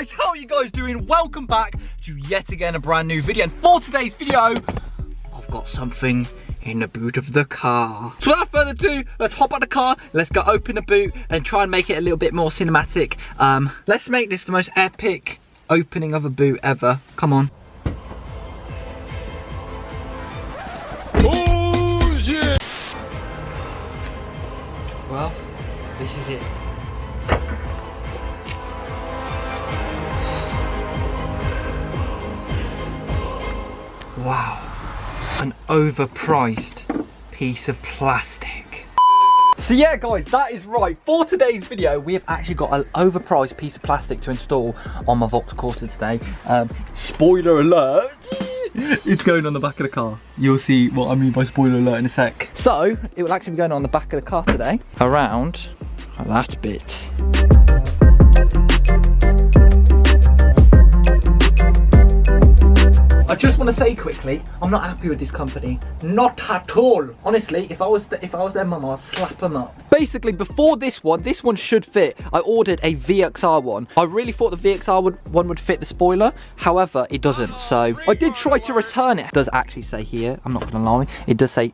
guys, how are you guys doing? Welcome back to yet again a brand new video. And for today's video, I've got something in the boot of the car. So without further ado, let's hop out the car, let's go open the boot and try and make it a little bit more cinematic. Let's make this the most epic opening of a boot ever. Come on. Oh yeah. Well, this is it. Wow, an overpriced piece of plastic. So yeah guys, that is right. For today's video, we have actually got an overpriced piece of plastic to install on my Vaux Corsa today. Spoiler alert, it's going on the back of the car. You'll see what I mean by spoiler alert in a sec. So, it will actually be going on the back of the car today, around that bit. I just want to say quickly, I'm not happy with this company, not at all. Honestly, if I was their mum, I'd slap them up. Basically, before this one should fit. I ordered a VXR one. I really thought the VXR one would fit the spoiler, however, it doesn't. So I did try to return it. It does actually say here, I'm not gonna lie, it does say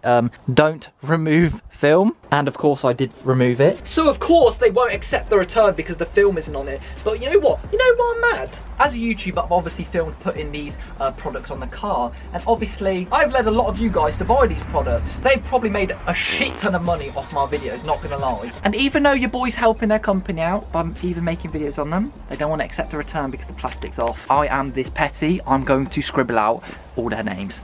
don't remove film, and of course I did remove it. So of course they won't accept the return because the film isn't on it. But you know what? You know why I'm mad? As a YouTuber, I've obviously filmed putting these products on the car, and obviously I've led a lot of you guys to buy these products. They've probably made a shit ton of money off my videos, not gonna lie. And even though your boy's helping their company out by even making videos on them, they don't want to accept the return because the plastic's off. I am this petty, I'm going to scribble out all their names.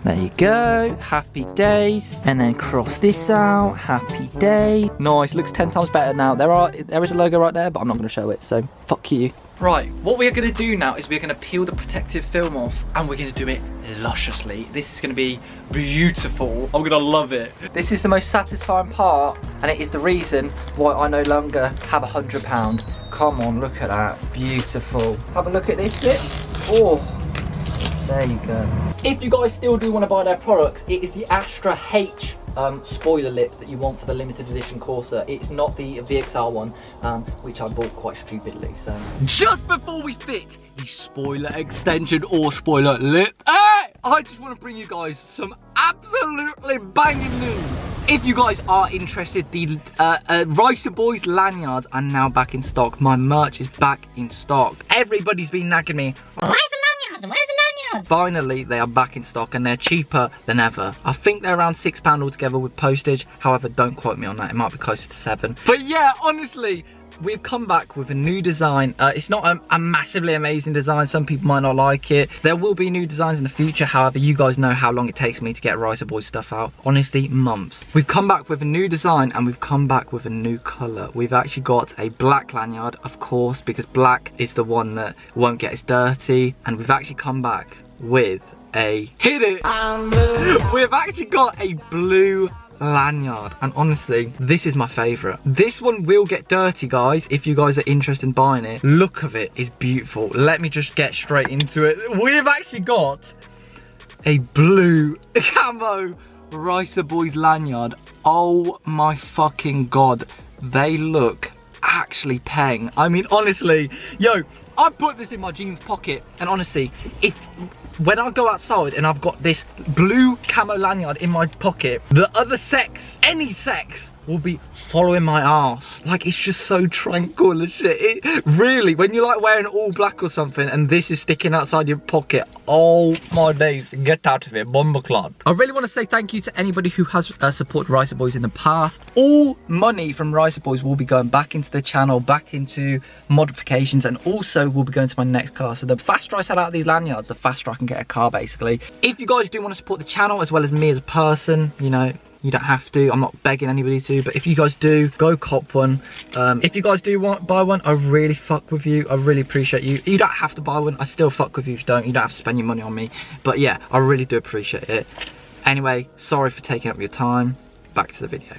There you go, happy days, and then cross this out, happy day. Nice, looks 10 times better now. There is a logo right there, but I'm not going to show it, so fuck you. Right, what we're going to do now is we're going to peel the protective film off, and we're going to do it lusciously. This is going to be beautiful. I'm going to love it. This is the most satisfying part, and it is the reason why I no longer have £100. Come on, look at that, beautiful. Have a look at this bit. Oh, there you go. If you guys still do want to buy their products, it is the Astra H spoiler lip that you want for the limited edition Corsa. It's not the VXR one, which I bought quite stupidly. So just before we fit the spoiler extension or spoiler lip, I just want to bring you guys some absolutely banging news. If you guys are interested, the Ricer Boys lanyards are now back in stock. My merch is back in stock. Everybody's been nagging me, where's the lanyards? Where's the lanyards? Finally, they are back in stock and they're cheaper than ever. I think they're around £6 altogether with postage. However, don't quote me on that. It might be closer to 7. But yeah, honestly, we've come back with a new design. It's not a massively amazing design. Some people might not like it. There will be new designs in the future. However, you guys know how long it takes me to get Ricer Boys stuff out. Honestly, months. We've come back with a new design and we've come back with a new colour. We've actually got a black lanyard, of course, because black is the one that won't get as dirty. And we've actually come back with a, hit it! We've actually got a blue lanyard, and honestly, this is my favourite. This one will get dirty, guys, if you guys are interested in buying it. Look of it is beautiful. Let me just get straight into it. We've actually got a blue camo Ricer Boys lanyard. Oh my fucking god, they look actually peng. I mean, honestly, yo, I put this in my jeans pocket, and honestly, when I go outside and I've got this blue camo lanyard in my pocket, the other sex, any sex, will be following my ass. Like, it's just so tranquil and shit. It really, when you're like wearing all black or something and this is sticking outside your pocket, oh my days, get out of it, bombaclad. I really want to say thank you to anybody who has supported Ricer Boys in the past. All money from Ricer Boys will be going back into the channel, back into modifications, and also will be going to my next car. So the faster I sell out these lanyards, the faster I can get a car, basically. If you guys do want to support the channel as well as me as a person, you know, you don't have to. I'm not begging anybody to, but if you guys do, go cop one. If you guys do buy one, I really fuck with you. I really appreciate you. You don't have to buy one. I still fuck with you if you don't. You don't have to spend your money on me. But yeah, I really do appreciate it. Anyway, sorry for taking up your time. Back to the video.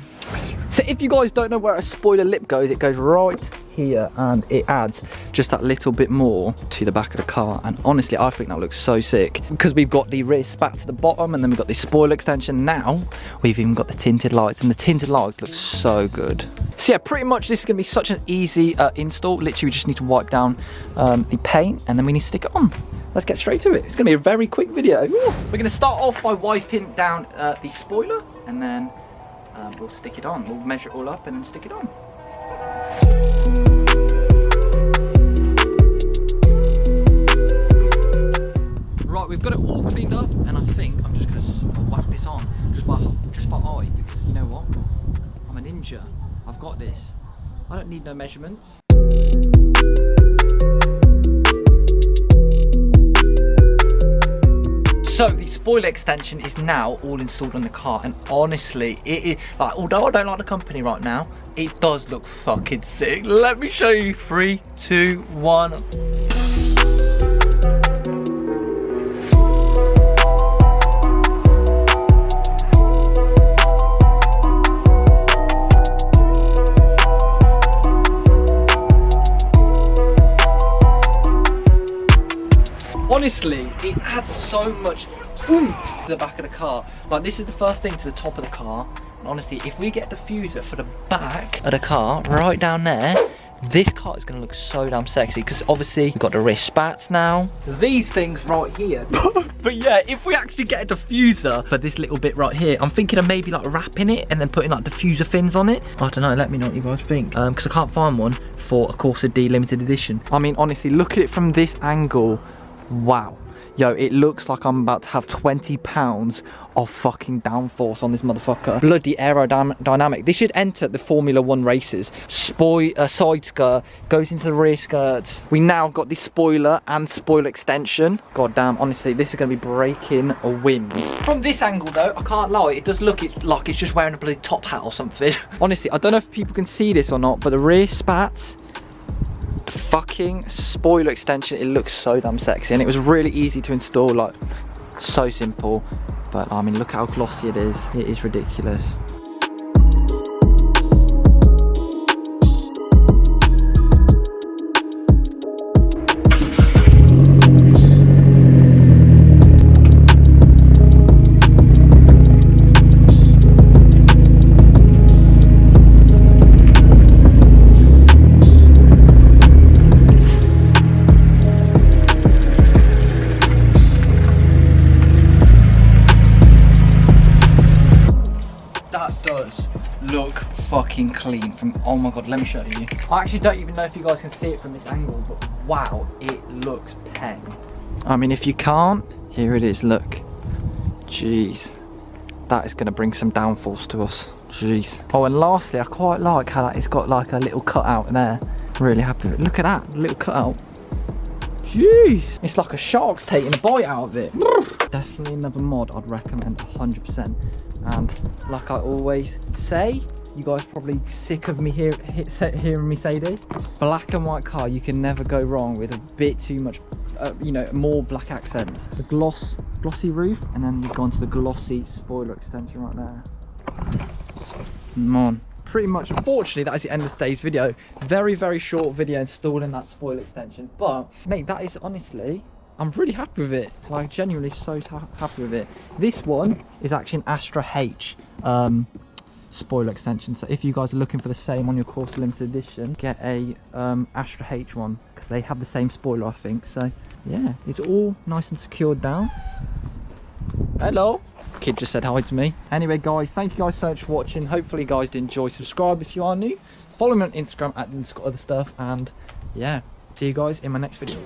So if you guys don't know where a spoiler lip goes, it goes right here, and it adds just that little bit more to the back of the car. And honestly, I think that looks so sick, because we've got the rear spat to the bottom, and then we've got the spoiler extension. Now we've even got the tinted lights, and the tinted lights look so good. So yeah, pretty much this is gonna be such an easy install. Literally, we just need to wipe down the paint, and then we need to stick it on. Let's get straight to it. It's gonna be a very quick video. Ooh. We're gonna start off by wiping down the spoiler, and then we'll stick it on. We'll measure it all up and then stick it on. Right, we've got it all cleaned up, and I think I'm just gonna whack this on just by eye, because you know what? I'm a ninja. I've got this. I don't need no measurements. So the spoiler extension is now all installed on the car, and honestly, it is like, although I don't like the company right now, it does look fucking sick. Let me show you. 3, 2, 1. Honestly, it adds so much oomph to the back of the car. Like, this is the first thing to the top of the car. And honestly, if we get a diffuser for the back of the car, right down there, this car is going to look so damn sexy, because obviously we've got the rear spats now. These things right here. But yeah, if we actually get a diffuser for this little bit right here, I'm thinking of maybe like wrapping it and then putting like diffuser fins on it. I don't know, let me know what you guys think. Because I can't find one for a Corsa D limited edition. I mean, honestly, look at it from this angle. Wow. Yo, it looks like I'm about to have 20 pounds of fucking downforce on this motherfucker. Bloody aerodynamic. This should enter the Formula 1 races. Side skirt goes into the rear skirts. We now got the spoiler and spoiler extension. God damn, honestly, this is going to be breaking a wind. From this angle though, I can't lie, it does look like it's just wearing a bloody top hat or something. Honestly, I don't know if people can see this or not, but the rear spats, fucking spoiler extension, it looks so damn sexy, and it was really easy to install, like so simple. But I mean, look how glossy it is ridiculous. Look fucking clean from, oh my god, let me show you. I actually don't even know if you guys can see it from this angle, but wow, it looks pen. I mean, if you can't, here it is, look. Jeez, that is going to bring some downforce to us. Jeez. Oh, and lastly, I quite like how that it's got like a little cutout there. Really happy with it. Look at that little cutout. Jeez, it's like a shark's taking a bite out of it. Definitely another mod I'd recommend 100%. And like I always say, you guys are probably sick of me hearing me say this. Black and white car, you can never go wrong with a bit too much, you know, more black accents. The glossy roof, and then we've gone to the glossy spoiler extension right there. Come on. Pretty much, unfortunately, that is the end of today's video. Very, very short video installing that spoiler extension. But, mate, that is honestly, I'm really happy with it. Like, genuinely so happy with it. This one is actually an Astra H spoiler extension. So if you guys are looking for the same on your Corsa limited edition, get a Astra H one, because they have the same spoiler, I think. So yeah, it's all nice and secured down. Hello. Kid just said hi to me. Anyway guys, thank you guys so much for watching. Hopefully you guys did enjoy. Subscribe if you are new. Follow me on Instagram at OtherStuff, and yeah, see you guys in my next video.